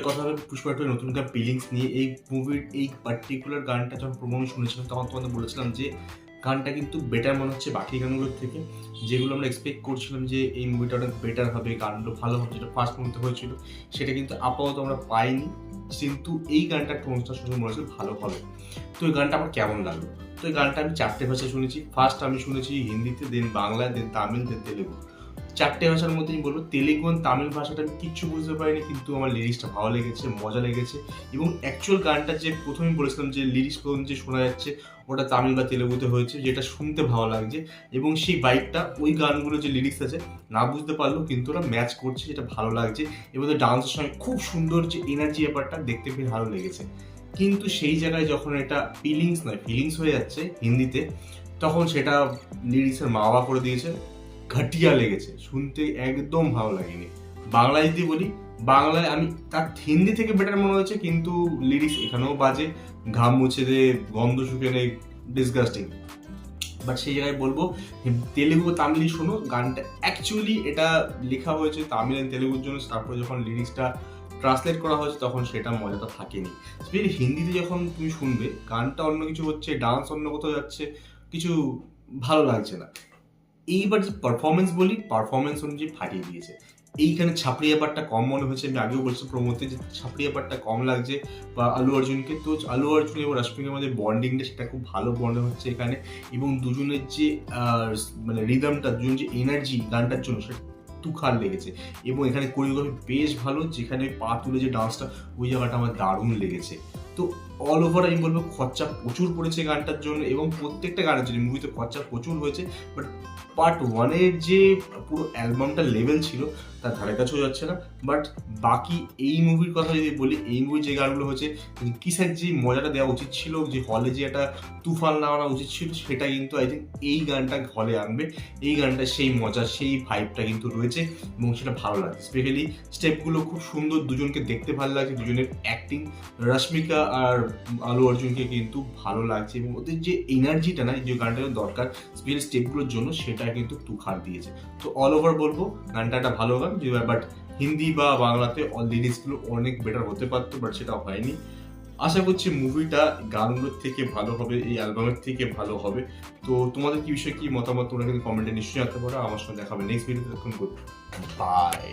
কথা হবে পুষ্পা টু নতুন গান ফিলিংস নিয়ে। এই মুভির এই পার্টিকুলার গানটা যখন প্রমোশন শুনেছিলাম তখন তোমাদের বলেছিলাম যে গানটা কিন্তু বেটার মনে হচ্ছে বাকি গানগুলোর থেকে, যেগুলো আমরা এক্সপেক্ট করছিলাম যে এই মুভিটা অনেক বেটার হবে, গানগুলো ভালো হবে, যেটা ফার্স্ট মুভিতে হয়েছিল সেটা কিন্তু আপাতত আমরা পাইনি। কিন্তু এই গানটা একটা অনুষ্ঠান শুনে মনে হচ্ছে ভালো হবে। তো এই গানটা আমার কেমন লাগলো? তো এই গানটা আমি 4টে ভাষায় শুনেছি। ফার্স্ট আমি শুনেছি হিন্দিতে, দেন বাংলা, দেন তামিল, দেন তেলেগু। 4টে ভাষার মধ্যে আমি বলবো তেলেগু আর তামিল ভাষাটা আমি কিচ্ছু বুঝতে পারিনি, কিন্তু আমার লিরিক্সটা ভালো লেগেছে, মজা লেগেছে। এবং অ্যাকচুয়াল গানটা যে প্রথমেই বলেছিলাম যে লিরিক্স প্রথম যে শোনা যাচ্ছে ওটা তামিল বা তেলেগুতে হয়েছে, যেটা শুনতে ভালো লাগছে। এবং সেই বাইকটা ওই গানগুলো যে লিরিক্স আছে না বুঝতে পারলেও কিন্তু ওরা ম্যাচ করছে, যেটা ভালো লাগছে। এবং ডান্সের সময় খুব সুন্দর যে এনার্জি ব্যাপারটা দেখতে বেশ ভালো লেগেছে। কিন্তু সেই জায়গায় যখন এটা ফিলিংস নয় ফিলিংস হয়ে যাচ্ছে হিন্দিতে, তখন সেটা লিরিক্সের মা বাবা করে দিয়েছে, ঘটিয়া লেগেছে, শুনতে একদম ভালো লাগেনি। বাংলায় যদি বলি, বাংলায় আমি তার হিন্দি থেকে বেটার মনে হয়েছে, কিন্তু লিরিক্স এখানেও বাজে, ঘাম মুছে দে, গন্ধ শুকে নেই, ডিসগাস্টিং। বাট সেই জায়গায় বলবো তেলেগু তামিলই শোনো, গানটা অ্যাকচুয়ালি এটা লেখা হয়েছে তামিল আর তেলেগুর জন্য, তারপরে যখন লিরিক্সটা ট্রান্সলেট করা হয়েছে তখন সেটা মজাটা থাকেনি। স্পেশালি হিন্দিতে যখন তুমি শুনবে গানটা অন্য কিছু হচ্ছে, ডান্স অন্য কোথাও যাচ্ছে, কিছু ভালো লাগছে না। এইবার যে পারফরমেন্স বলি, পারফরমেন্স অনুযায়ী ফাটিয়ে দিয়েছে। এইখানে ছাপড়ি ব্যাপারটা কম মনে হয়েছে, আমি আগেও বলছি প্রমোতে যে ছাপড়ি ব্যাপারটা কম লাগছে বা আলু অর্জুনকে। তো আলু অর্জুন এবং রশ্মিকার মধ্যে বন্ডিংটা সেটা খুব ভালো মনে হচ্ছে এখানে। এবং দুজনের যে মানে রিদমটা, দুজন যে এনার্জি গানটার জন্য সেটা তুখার লেগেছে। এবং এখানে কোরিওগ্রাফি বেশ ভালো, যেখানে পা তুলে যে ডান্সটা ওই জায়গাটা আমার দারুণ লেগেছে। তো অল ওভার আমি বলবো খরচা প্রচুর পড়েছে গানটার জন্য, এবং প্রত্যেকটা গানের জন্য মুভিতে খরচা প্রচুর হয়েছে। বাট পার্ট ওয়ানের যে পুরো অ্যালবামটার লেভেল ছিল তার ধারে কাছেও যাচ্ছে না। বাট বাকি এই মুভির কথা যদি বলি, এই মুভির যে গানগুলো হয়েছে, কিসের যে মজাটা দেওয়া উচিত ছিল, যে হলে যে একটা তুফান না আনা উচিত ছিল, সেটা কিন্তু আই থিঙ্ক এই গানটা হলে আনবে। এই গানটা সেই মজা, সেই ভাইবটা কিন্তু রয়েছে এবং সেটা ভালো লাগছে। স্পেশালি স্টেপগুলো খুব সুন্দর, দুজনকে দেখতে ভালো লাগছে, দুজনের অ্যাক্টিং, রশ্মিকা আর আলু অর্জুনকে কিন্তু ভালো লাগছে। এবং ওদের যে এনার্জিটা না, যে গানটার দরকার স্পেশালি স্টেপগুলোর জন্য, সেটা কিন্তু তুখার দিয়েছে। তো অল ওভার বলবো গানটা একটা ভালো গান, বাট হিন্দি বা বাংলাতে লিরিক্সগুলো অনেক বেটার হতে পারতো, বাট সেটা হয়নি। আশা করছি মুভিটা গানগুলোর থেকে ভালো হবে, এই অ্যালবামের থেকে ভালো হবে। তো তোমাদের কি বিষয়ে কি মতামত তোমরা কিন্তু কমেন্টে নিশ্চয়ই জানাতে পারো। আমার সঙ্গে দেখা হবে নেক্সট ভিডিওতে। তখন গুড বাই।